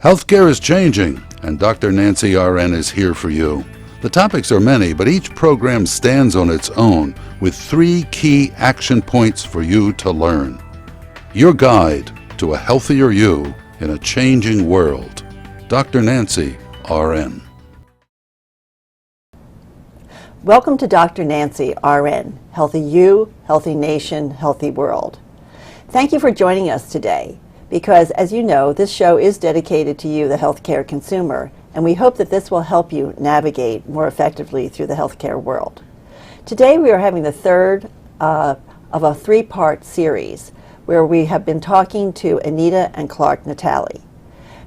Healthcare is changing, and Dr. Nancy RN is here for you. The topics are many, but each program stands on its own with 3 key action points for you to learn. Your guide to a healthier you in a changing world. Dr. Nancy RN. Welcome to Dr. Nancy RN. Healthy you, healthy nation, healthy world. Thank you for joining us today because, as you know, this show is dedicated to you, the healthcare consumer, and we hope that this will help you navigate more effectively through the healthcare world. Today we are having the third of a 3-part series where we have been talking to Anita and Clark Natale.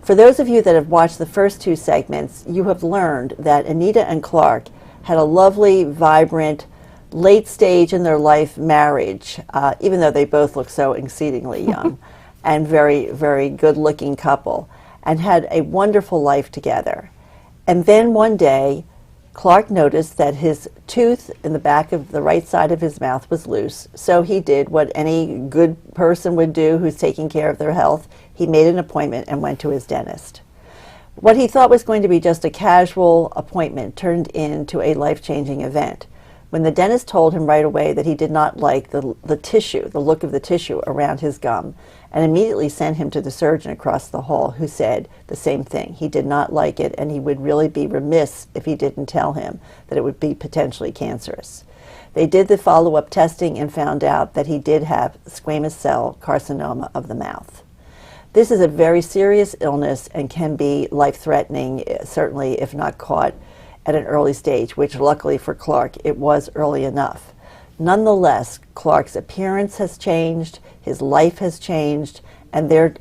For those of you that have watched the first 2 segments, you have learned that Anita and Clark had a lovely, vibrant, late stage in their life marriage, even though they both look so exceedingly young, and very, very good-looking couple, and had a wonderful life together. And then one day, Clark noticed that his tooth in the back of the right side of his mouth was loose, so he did what any good person would do who's taking care of their health. He made an appointment and went to his dentist. What he thought was going to be just a casual appointment turned into a life-changing event when the dentist told him right away that he did not like the tissue, the look of the tissue around his gum, and immediately sent him to the surgeon across the hall who said the same thing. He did not like it, and he would really be remiss if he didn't tell him that it would be potentially cancerous. They did the follow-up testing and found out that he did have squamous cell carcinoma of the mouth. This is a very serious illness and can be life-threatening, certainly if not caught at an early stage, which luckily for Clark, it was early enough. Nonetheless, Clark's appearance has changed, his life has changed, and their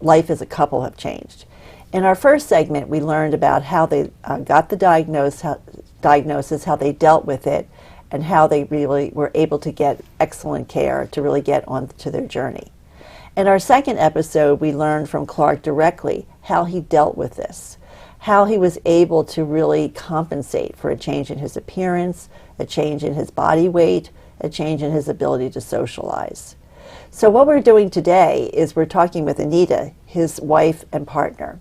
life as a couple have changed. In our first segment, we learned about how they got the diagnosis, how they dealt with it, and how they really were able to get excellent care to really get on to their journey. In our second episode, we learned from Clark directly how he dealt with this, how he was able to really compensate for a change in his appearance, a change in his body weight, a change in his ability to socialize. So what we're doing today is we're talking with Anita, his wife and partner.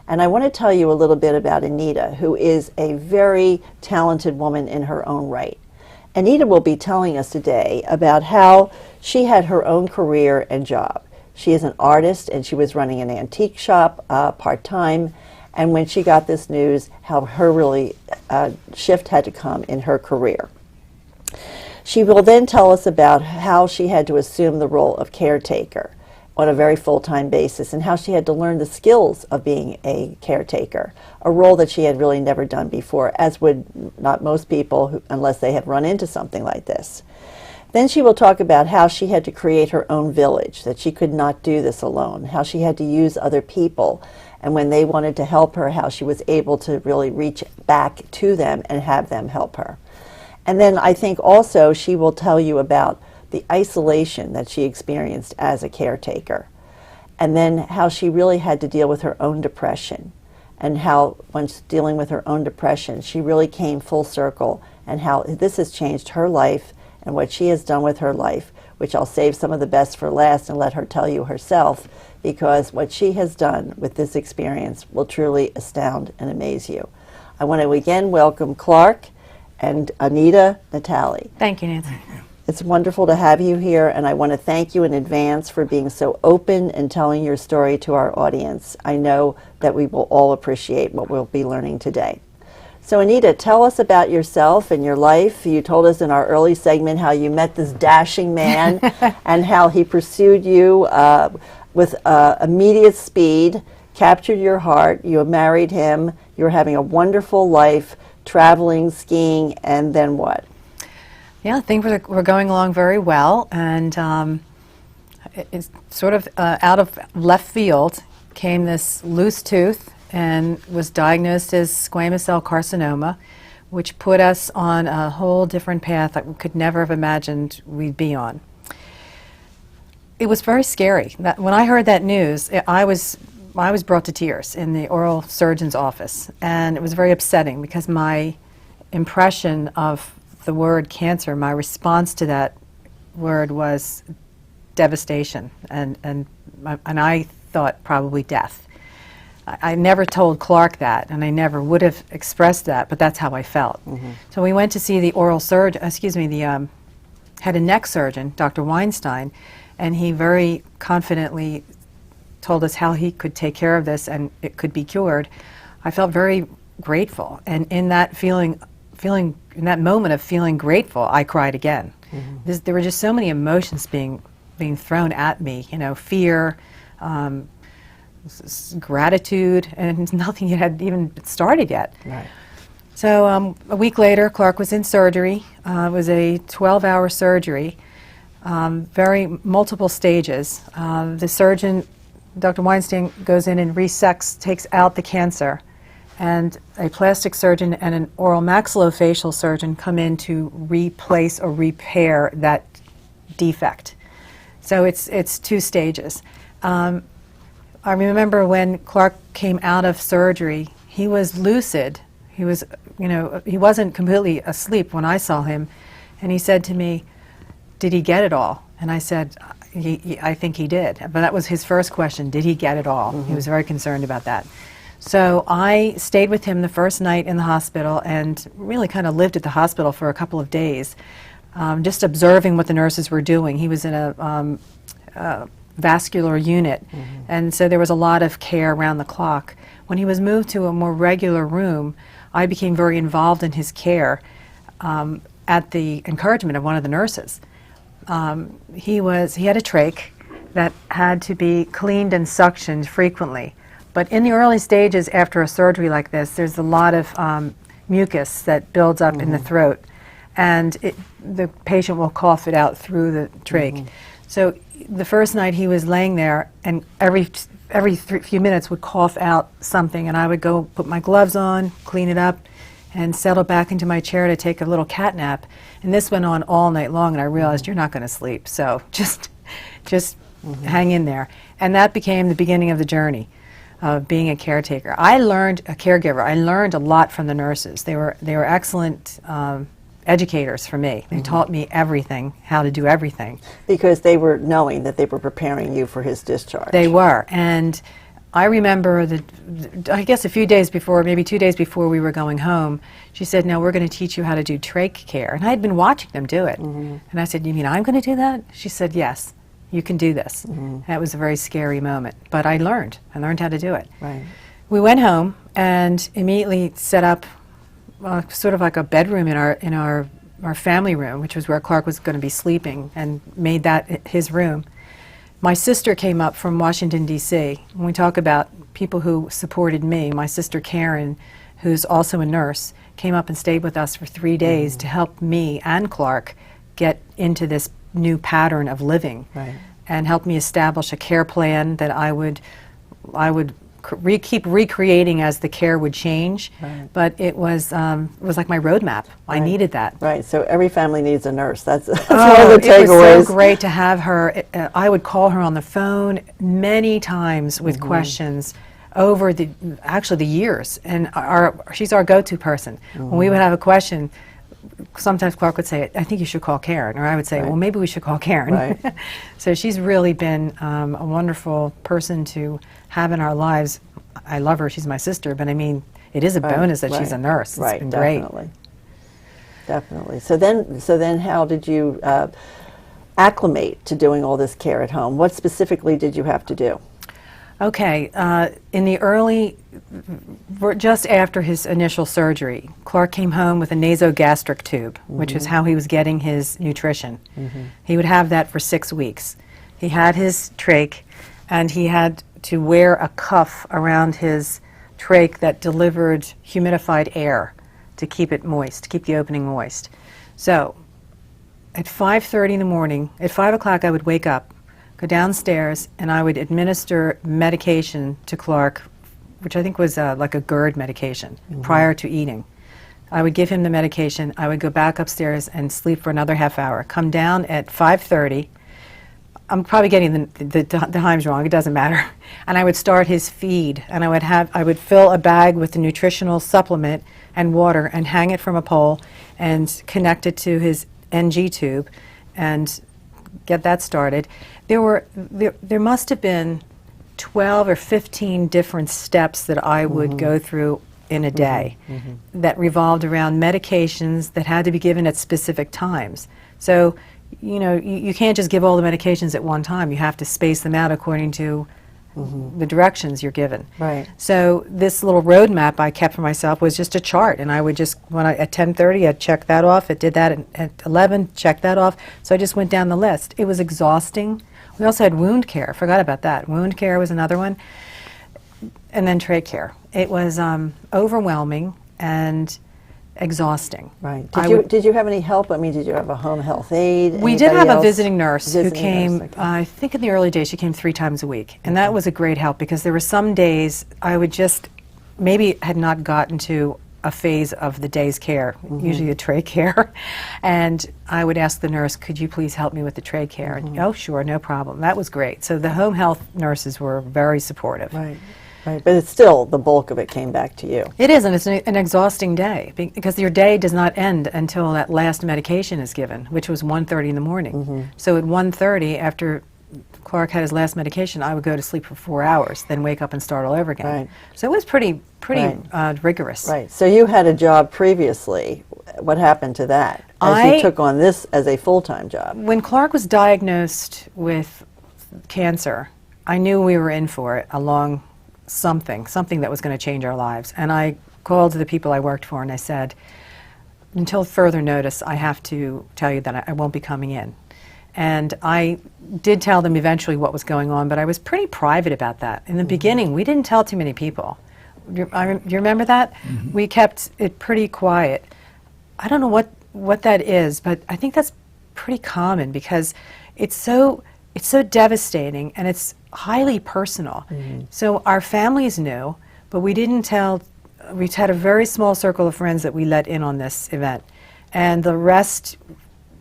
And I want to tell you a little bit about Anita, who is a very talented woman in her own right. Anita will be telling us today about how she had her own career and job. She is an artist, and she was running an antique shop part-time. And when she got this news, how her really shift had to come in her career. She will then tell us about how she had to assume the role of caretaker on a very full-time basis and how she had to learn the skills of being a caretaker, a role that she had really never done before, as would not most people unless they have run into something like this. Then she will talk about how she had to create her own village, that she could not do this alone, how she had to use other people, and when they wanted to help her, how she was able to really reach back to them and have them help her. And then I think also she will tell you about the isolation that she experienced as a caretaker, and then how she really had to deal with her own depression, and how once dealing with her own depression, she really came full circle, and how this has changed her life and what she has done with her life, which I'll save some of the best for last and let her tell you herself, because what she has done with this experience will truly astound and amaze you. I want to again welcome Clark and Anita Natale. Thank you, Nancy. It's wonderful to have you here, and I want to thank you in advance for being so open and telling your story to our audience. I know that we will all appreciate what we'll be learning today. So Anita, tell us about yourself and your life. You told us in our early segment how you met this dashing man and how he pursued you with immediate speed, captured your heart, you married him, you were having a wonderful life, traveling, skiing, and then what? Yeah, things were going along very well, and it's sort of out of left field came this loose tooth and was diagnosed as squamous cell carcinoma, which put us on a whole different path that we could never have imagined we'd be on. It was very scary. When I heard that news, I was brought to tears in the oral surgeon's office, and it was very upsetting because my impression of the word cancer, my response to that word was devastation, and I thought probably death. I never told Clark that, and I never would have expressed that, but that's how I felt. So we went to see the oral surgeon, the head and neck surgeon, Dr. Weinstein, and he very confidently told us how he could take care of this and it could be cured. I felt very grateful, and in that in that moment of feeling grateful, I cried again. There were just so many emotions being thrown at me, fear, gratitude, and nothing had even started yet. Right. So a week later, Clark was in surgery. It was a 12-hour surgery, very multiple stages. The surgeon, Dr. Weinstein, goes in and resects, takes out the cancer, and a plastic surgeon and an oral maxillofacial surgeon come in to replace or repair that defect. So it's 2 stages. I remember when Clark came out of surgery, he was lucid. He was, he wasn't completely asleep when I saw him. And he said to me, "Did he get it all?" And I said, I think he did. But that was his first question, did he get it all? He was very concerned about that. So I stayed with him the first night in the hospital and really kind of lived at the hospital for a couple of days, just observing what the nurses were doing. He was in a vascular unit, and so there was a lot of care around the clock. When he was moved to a more regular room, I became very involved in his care at the encouragement of one of the nurses. He had a trach that had to be cleaned and suctioned frequently. But in the early stages after a surgery like this, there's a lot of mucus that builds up in the throat, and the patient will cough it out through the trach. So the first night he was laying there, and every few minutes would cough out something, and I would go put my gloves on, clean it up, and settle back into my chair to take a little cat nap. And this went on all night long, and I realized you're not going to sleep, so just hang in there. And that became the beginning of the journey of being a caretaker. I learned a lot from the nurses. They were excellent educators for me. They taught me everything, how to do everything. Because they were knowing that they were preparing you for his discharge. They were. And I remember I guess a few days before, maybe 2 days before we were going home, she said, "No, we're going to teach you how to do trach care." And I had been watching them do it. And I said, "You mean I'm going to do that?" She said, "Yes, you can do this." That was a very scary moment. But I learned how to do it. Right. We went home and immediately set up sort of like a bedroom in our family room, which was where Clark was going to be sleeping, and made that his room. My sister came up from Washington, D.C. When we talk about people who supported me, my sister Karen, who's also a nurse, came up and stayed with us for 3 days to help me and Clark get into this new pattern of living, and helped me establish a care plan that I would keep recreating as the care would change. But it was like my roadmap. I needed that. Right. So every family needs a nurse. That's one of Oh, the takeaways. it was so great to have her. I would call her on the phone many times with questions over the years, and she's our go-to person. When we would have a question, sometimes Clark would say, "I think you should call Karen," or I would say, "Well, maybe we should call Karen." Right. So she's really been a wonderful person to have in our lives. I love her; she's my sister, but I mean, it is a bonus that she's a nurse. It's been great. Definitely. So then, how did you acclimate to doing all this care at home? What specifically did you have to do? Okay, in the just after his initial surgery, Clark came home with a nasogastric tube, which is how he was getting his nutrition. He would have that for 6 weeks. He had his trach, and he had to wear a cuff around his trach that delivered humidified air to keep it moist, to keep the opening moist. So at 5:30 in the morning, at 5 o'clock I would wake up, go downstairs, and I would administer medication to Clark, which I think was like a GERD medication, prior to eating. I would give him the medication, I would go back upstairs and sleep for another half hour, come down at 5:30. I'm probably getting the times wrong, it doesn't matter. And I would start his feed, and I would fill a bag with the nutritional supplement and water and hang it from a pole and connect it to his NG tube and get that started. There must have been 12 or 15 different steps that I would go through in a day that revolved around medications that had to be given at specific times. So, you know, you can't just give all the medications at one time. You have to space them out according to the directions you're given. Right. So this little roadmap I kept for myself was just a chart, and I would just, at 10:30, I'd check that off. It did that at 11, check that off. So I just went down the list. It was exhausting. We also had wound care. Forgot about that. Wound care was another one. And then trach care. It was overwhelming and exhausting. Right. Did you have any help? I mean, did you have a home health aide? We did have a visiting nurse who Visiting came, nurse, okay. I think in the early days, she came 3 times a week. And that was a great help because there were some days I would just, maybe had not gotten to a phase of the day's care, usually the trach care, and I would ask the nurse, could you please help me with the trach care? And, oh, sure, no problem. That was great. So the home health nurses were very supportive. Right. Right, but it's still, the bulk of it came back to you. It is, and it's an exhausting day because your day does not end until that last medication is given, which was 1:30 in the morning. So at 1:30, after Clark had his last medication, I would go to sleep for 4 hours, then wake up and start all over again. Right. So it was pretty Right. rigorous. Right. So you had a job previously. What happened to that? As you took on this as a full-time job. When Clark was diagnosed with cancer, I knew we were in for it along something that was going to change our lives. And I called the people I worked for and I said, until further notice, I have to tell you that I won't be coming in. And I did tell them eventually what was going on, but I was pretty private about that. In the beginning, we didn't tell too many people. You remember that? We kept it pretty quiet. I don't know what that is, but I think that's pretty common because it's so devastating and it's highly personal. So our families knew, but we didn't tell. We had a very small circle of friends that we let in on this event, and the rest,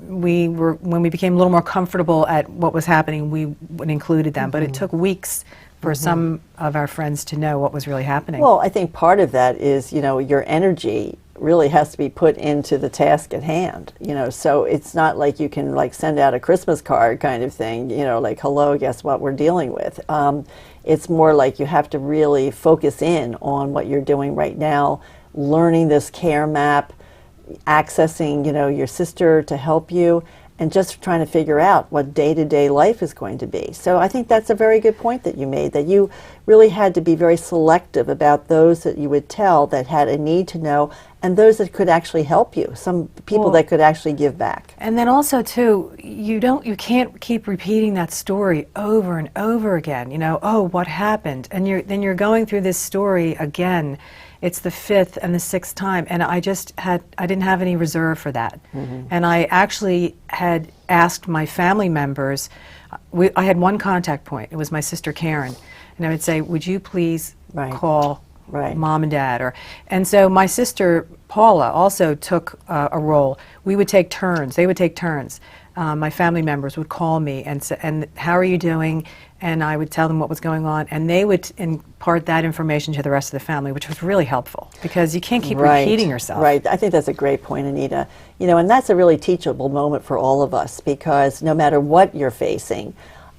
when we became a little more comfortable at what was happening, we included them. But it took weeks for some of our friends to know what was really happening. Well, I think part of that is, you know, your energy really has to be put into the task at hand, you know, so it's not like you can like send out a Christmas card kind of thing, you know, like, hello, guess what we're dealing with. It's more like you have to really focus in on what you're doing right now, learning this care map, accessing, you know, your sister to help you, and just trying to figure out what day-to-day life is going to be. So I think that's a very good point that you made, that you really had to be very selective about those that you would tell that had a need to know, and those that could actually help you, some people that could actually give back. And then also too, you can't keep repeating that story over and over again. You know, oh, what happened? And then you're going through this story again. It's the 5th and the 6th time, and I didn't have any reserve for that. And I actually had asked my family members, I had one contact point, it was my sister Karen, and I would say, would you please call Mom and Dad? And so my sister Paula also took a role. We would take turns, they would take turns. My family members would call me and say, and how are you doing? And I would tell them what was going on, and they would impart that information to the rest of the family, which was really helpful because you can't keep repeating yourself. Right. I think that's a great point, Anita. You know, and that's a really teachable moment for all of us because no matter what you're facing,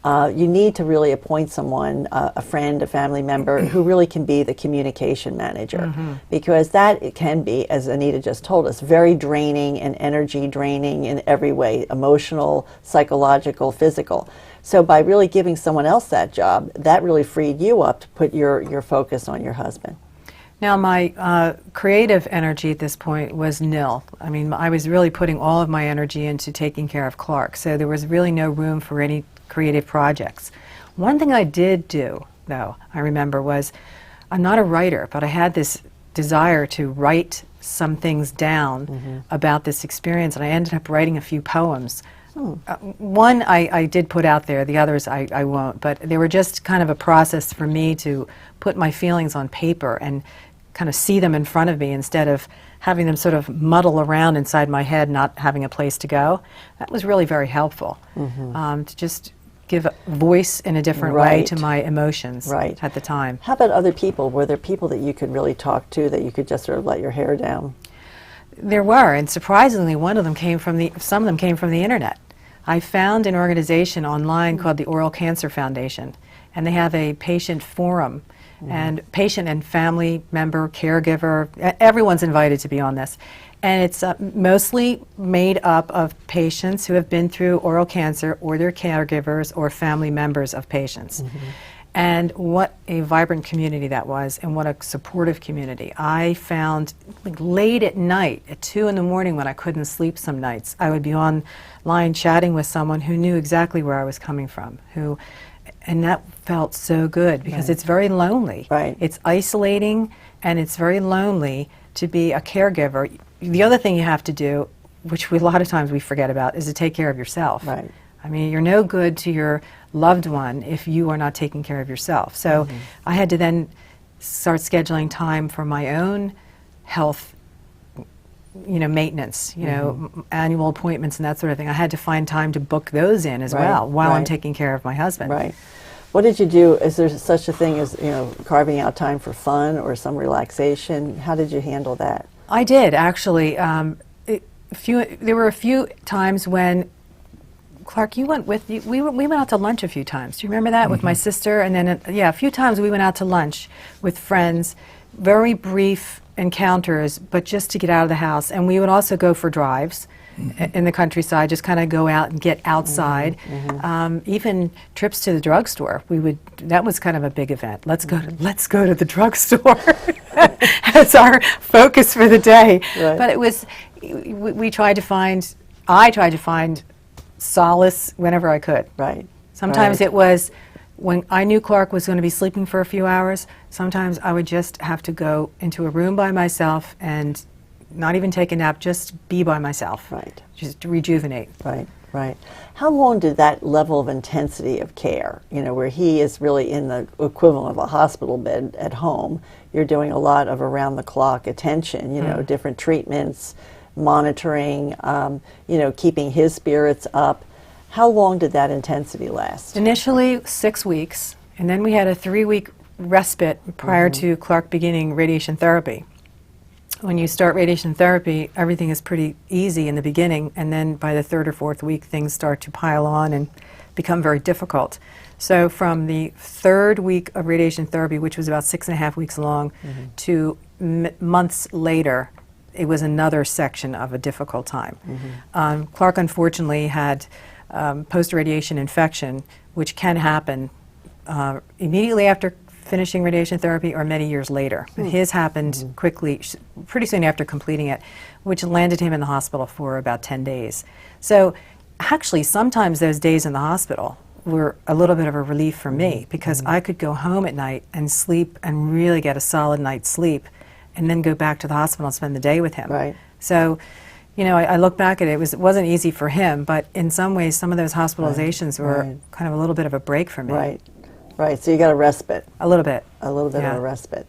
you need to really appoint someone, a friend, a family member, who really can be the communication manager. Because that it can be, as Anita just told us, very draining and energy draining in every way, emotional, psychological, physical. So by really giving someone else that job, that really freed you up to put your focus on your husband. Now my creative energy at this point was nil. I mean, I was really putting all of my energy into taking care of Clark, so there was really no room for any creative projects. One thing I did do, though, I remember, was I'm not a writer, but I had this desire to write some things down about this experience, and I ended up writing a few poems. One I did put out there, the others I won't, but they were just kind of a process for me to put my feelings on paper and kind of see them in front of me instead of having them sort of muddle around inside my head, not having a place to go. That was really very helpful, to just give a voice in a different way to my emotions at the time. How about other people? Were there people that you could really talk to, that you could just sort of let your hair down? There were, and surprisingly, some of them came from the internet. I found an organization online called the Oral Cancer Foundation, and they have a patient forum, and patient and family member, caregiver, everyone's invited to be on this. And it's mostly made up of patients who have been through oral cancer or their caregivers or family members of patients. And what a vibrant community that was, and what a supportive community. I found, like, late at night, at 2 in the morning when I couldn't sleep some nights, I would be online chatting with someone who knew exactly where I was coming from, and that felt so good, because it's very lonely. Right. It's isolating, and it's very lonely to be a caregiver. The other thing you have to do, which a lot of times we forget about, is to take care of yourself. Right. I mean, you're no good to your loved one if you are not taking care of yourself. So I had to then start scheduling time for my own health, maintenance, annual appointments and that sort of thing. I had to find time to book those in as well while I'm taking care of my husband. Right. What did you do? Is there such a thing as, carving out time for fun or some relaxation? How did you handle that? I did, actually. There were a few times when, Clark, you went with, we went out to lunch a few times. Do you remember that? With my sister? And then, a few times we went out to lunch with friends, very brief encounters, but just to get out of the house. And we would also go for drives in the countryside, just kind of go out and get outside. Even trips to the drugstore, that was kind of a big event. Let's go to the drugstore. That's our focus for the day. Right. But it was, I tried to find solace whenever I could. Right. Sometimes it was when I knew Clark was going to be sleeping for a few hours. Sometimes I would just have to go into a room by myself and not even take a nap, just be by myself. Right. Just to rejuvenate. Right. Right. How long did that level of intensity of care, where he is really in the equivalent of a hospital bed at home, you're doing a lot of around-the-clock attention, different treatments, monitoring, keeping his spirits up. How long did that intensity last? Initially 6 weeks, and then we had a 3-week respite prior to Clark beginning radiation therapy. When you start radiation therapy, everything is pretty easy in the beginning, and then by the 3rd or 4th week, things start to pile on and become very difficult. So from the 3rd week of radiation therapy, which was about 6.5 weeks long, to months later, it was another section of a difficult time. Clark unfortunately had post-radiation infection, which can happen immediately after finishing radiation therapy or many years later. His happened quickly, pretty soon after completing it, which landed him in the hospital for about 10 days. So actually, sometimes those days in the hospital were a little bit of a relief for me, because I could go home at night and sleep and really get a solid night's sleep, and then go back to the hospital and spend the day with him. Right. So, I look back at it, it wasn't easy for him, but in some ways, some of those hospitalizations were kind of a little bit of a break for me. Right. Right. So you got a respite. A little bit. A little bit of a respite.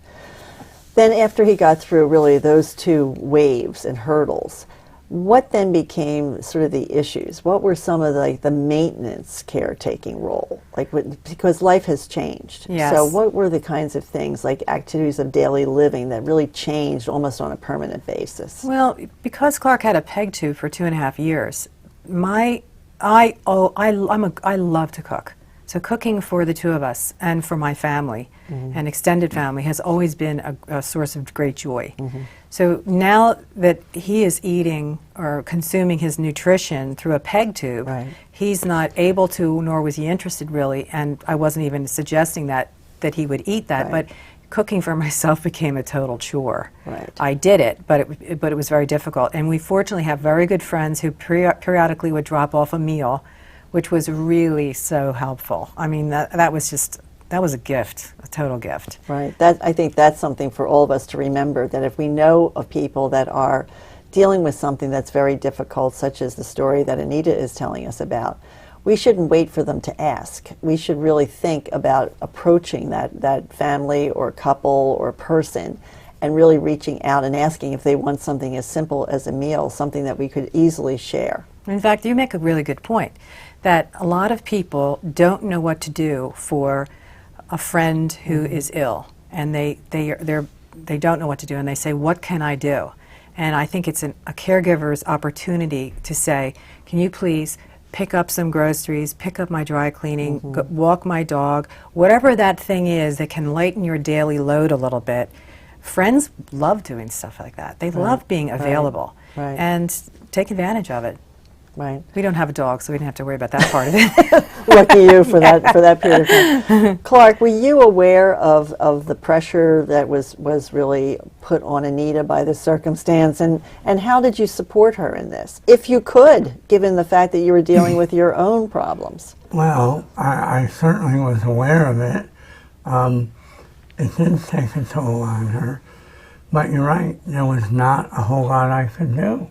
Then after he got through really those 2 waves and hurdles, what then became sort of the issues? What were some of the maintenance caretaking role? Because life has changed. Yes. So what were the kinds of things, like activities of daily living, that really changed almost on a permanent basis? Well, because Clark had a peg tube for 2.5 years, I love to cook. So cooking for the 2 of us and for my family and extended family has always been a source of great joy. So now that he is eating or consuming his nutrition through a peg tube, he's not able to, nor was he interested really, and I wasn't even suggesting that he would eat that, but cooking for myself became a total chore. Right. I did it, but it was very difficult. And we fortunately have very good friends who periodically would drop off a meal, which was really so helpful. I mean, that was a gift, a total gift. Right. I think that's something for all of us to remember, that if we know of people that are dealing with something that's very difficult, such as the story that Anita is telling us about, we shouldn't wait for them to ask. We should really think about approaching that family or couple or person and really reaching out and asking if they want something as simple as a meal, something that we could easily share. In fact, you make a really good point, that a lot of people don't know what to do for a friend who is ill, and they don't know what to do, and they say, what can I do? And I think it's a caregiver's opportunity to say, can you please pick up some groceries, pick up my dry cleaning, walk my dog, whatever that thing is that can lighten your daily load a little bit. Friends love doing stuff like that. They love being available and take advantage of it. Right. We don't have a dog, so we didn't have to worry about that part of it. Lucky you for that period of time. Clark, were you aware of the pressure that was really put on Anita by the circumstance, and how did you support her in this, if you could, given the fact that you were dealing with your own problems? Well, I certainly was aware of it. It did take a toll on her, but you're right, there was not a whole lot I could do.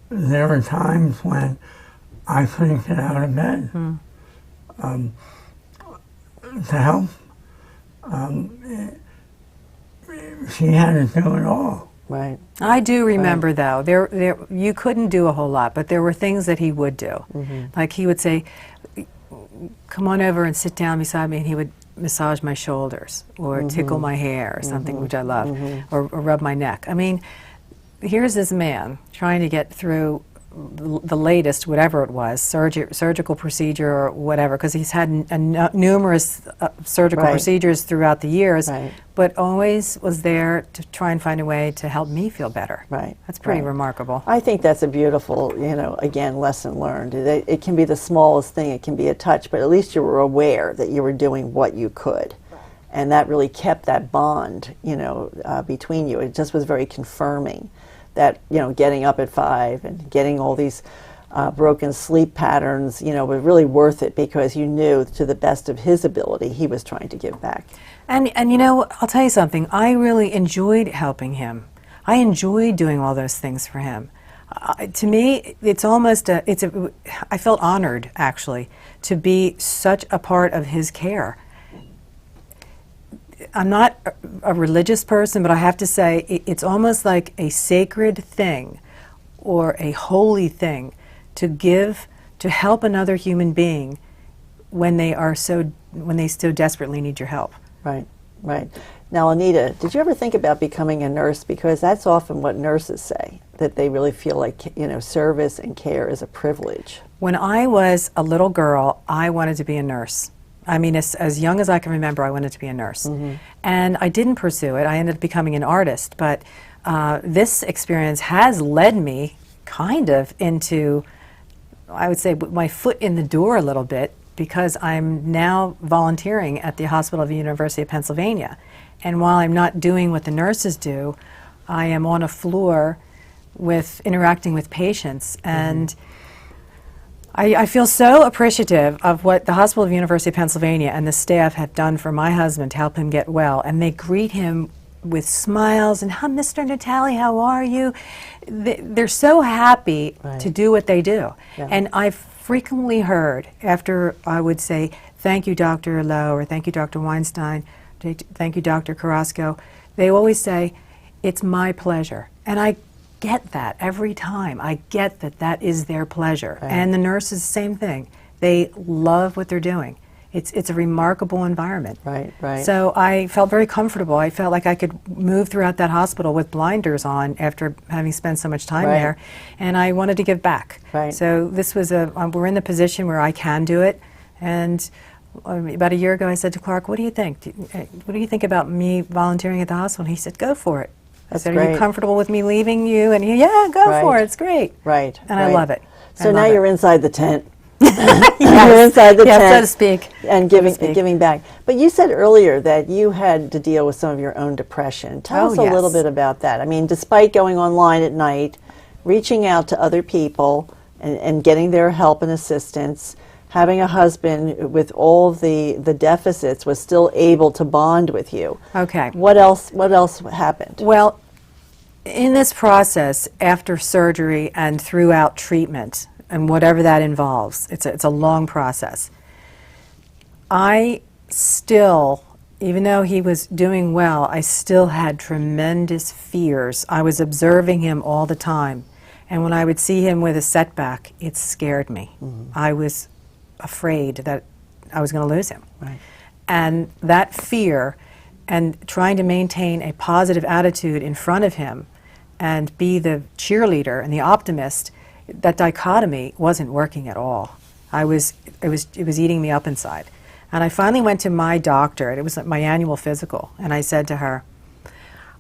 There were times when I couldn't get out of bed to help. She had to do it all. Right. I do remember, though, there you couldn't do a whole lot, but there were things that he would do. Like he would say, come on over and sit down beside me, and he would massage my shoulders or tickle my hair or something, which I love, or rub my neck. I mean, here's this man trying to get through the latest, whatever it was, surgical procedure or whatever, because he's had numerous surgical procedures throughout the years, but always was there to try and find a way to help me feel better. Right. That's pretty remarkable. I think that's a beautiful, again, lesson learned. It can be the smallest thing, it can be a touch, but at least you were aware that you were doing what you could. And that really kept that bond, between you. It just was very confirming that, getting up at 5 and getting all these broken sleep patterns, was really worth it, because you knew to the best of his ability he was trying to give back. And I'll tell you something, I really enjoyed helping him. I enjoyed doing all those things for him. To me, it's almost I felt honored, actually, to be such a part of his care. I'm not a religious person, but I have to say it's almost like a sacred thing or a holy thing to help another human being when they so desperately need your help. Right, right. Now, Anita, did you ever think about becoming a nurse? Because that's often what nurses say, that they really feel like, service and care is a privilege. When I was a little girl, I wanted to be a nurse. I mean, as young as I can remember, I wanted to be a nurse. And I didn't pursue it. I ended up becoming an artist. But this experience has led me kind of into, I would say, my foot in the door a little bit, because I'm now volunteering at the Hospital of the University of Pennsylvania. And while I'm not doing what the nurses do, I am on a floor interacting with patients. And I feel so appreciative of what the Hospital of the University of Pennsylvania and the staff have done for my husband to help him get well. And they greet him with smiles and, Mr. Natali, how are you? They're so happy to do what they do. And I've frequently heard, after I would say, thank you, Dr. Lowe, or thank you, Dr. Weinstein, thank you, Dr. Carrasco, they always say, it's my pleasure. And I get that every time. I get that is their pleasure. And the nurses, same thing. They love what they're doing. It's a remarkable environment. Right, right. So I felt very comfortable. I felt like I could move throughout that hospital with blinders on after having spent so much time there, and I wanted to give back. So this was we're in the position where I can do it, and about a year ago I said to Clark, what do you think? What do you think about me volunteering at the hospital? And he said, go for it. I said, are you comfortable with me leaving you? And he, yeah, go for it. It's great. And I love it. So now you're inside the tent. You're inside the tent, so to speak, and giving back. But you said earlier that you had to deal with some of your own depression. Tell us a little bit about that. I mean, despite going online at night, reaching out to other people and getting their help and assistance, having a husband with all the deficits was still able to bond with you. Okay. What else happened? Well, in this process, after surgery and throughout treatment, and whatever that involves, it's a long process. I still, even though he was doing well, I still had tremendous fears. I was observing him all the time. And when I would see him with a setback, it scared me. I was afraid that I was going to lose him. And that fear and trying to maintain a positive attitude in front of him and be the cheerleader and the optimist, that dichotomy wasn't working at all. It was eating me up inside. And I finally went to my doctor, and it was my annual physical, and I said to her,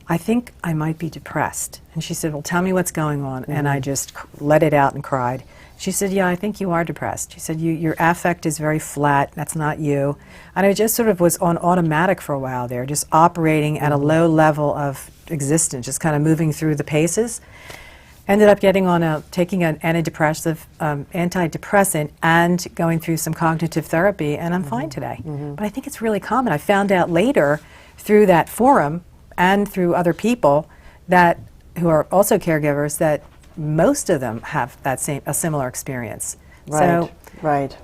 I think I might be depressed. And she said, well, tell me what's going on. And I just let it out and cried. She said, yeah, I think you are depressed. She said, your affect is very flat. That's not you. And I just sort of was on automatic for a while there, just operating at a low level of existence, just kind of moving through the paces. Ended up taking an antidepressant and going through some cognitive therapy, and I'm fine today. But I think it's really common. I found out later through that forum and through other people who are also caregivers that most of them have a similar experience. Right, So right.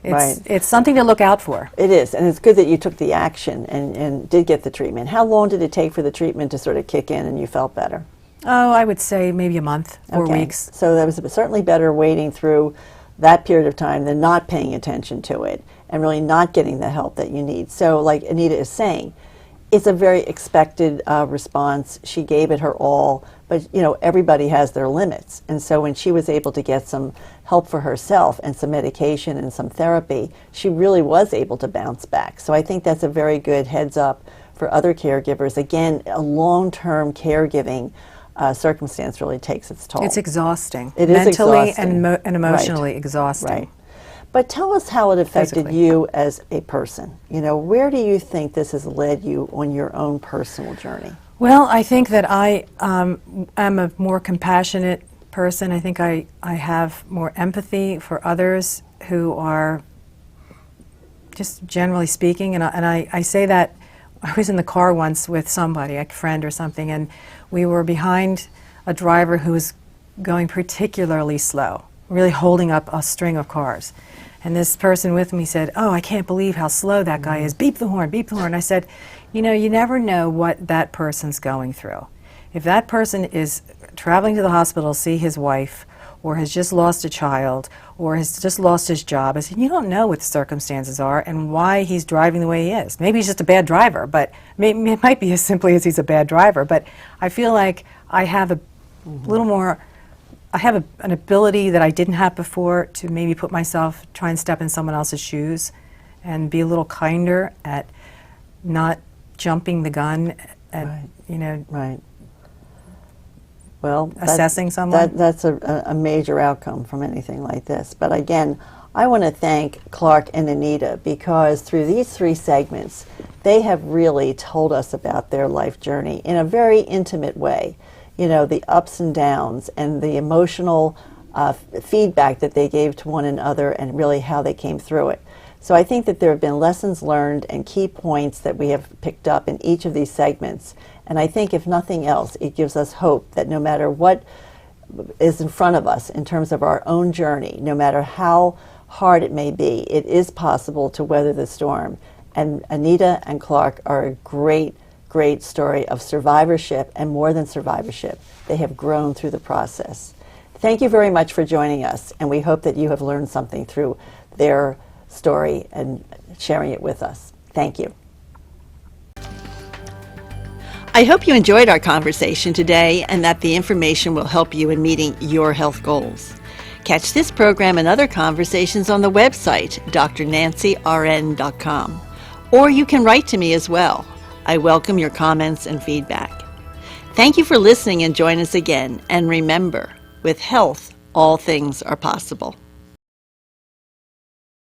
it's something to look out for. It is, and it's good that you took the action and did get the treatment. How long did it take for the treatment to sort of kick in and you felt better? Oh, I would say maybe a month, 4 weeks. So that was certainly better waiting through that period of time than not paying attention to it and really not getting the help that you need. So like Anita is saying, it's a very expected response. She gave it her all, but everybody has their limits. And so when she was able to get some help for herself and some medication and some therapy, she really was able to bounce back. So I think that's a very good heads up for other caregivers. Again, a long-term caregiving circumstance really takes its toll. It's exhausting. It is mentally exhausting. and emotionally exhausting. Right. But tell us how it affected Physically. you as a person. Where do you think this has led you on your own personal journey? Well, I think that I am a more compassionate person. I think I have more empathy for others who are, just generally speaking, and I say that. I was in the car once with somebody, a friend or something, and we were behind a driver who was going particularly slow, really holding up a string of cars. And this person with me said, oh, I can't believe how slow that guy is. Beep the horn, beep the horn. I said, you never know what that person's going through. If that person is traveling to the hospital to see his wife, or has just lost a child, or has just lost his job, I said, you don't know what the circumstances are and why he's driving the way he is. Maybe he's just a bad driver, but maybe it might be as simply as he's a bad driver. But I feel like I have a little more, I have an ability that I didn't have before to maybe try and step in someone else's shoes and be a little kinder at not jumping the gun at, Right. Well, assessing someone. That's a major outcome from anything like this. But again, I want to thank Clark and Anita because through these 3 segments, they have really told us about their life journey in a very intimate way. The ups and downs and the emotional feedback that they gave to one another and really how they came through it. So I think that there have been lessons learned and key points that we have picked up in each of these segments. And I think if nothing else, it gives us hope that no matter what is in front of us in terms of our own journey, no matter how hard it may be, it is possible to weather the storm. And Anita and Clark are a great story of survivorship, and more than survivorship. They have grown through the process. Thank you very much for joining us, and we hope that you have learned something through their story and sharing it with us. Thank you. I hope you enjoyed our conversation today and that the information will help you in meeting your health goals. Catch this program and other conversations on the website, drnancyrn.com. Or you can write to me as well. I welcome your comments and feedback. Thank you for listening and join us again. And remember, with health, all things are possible.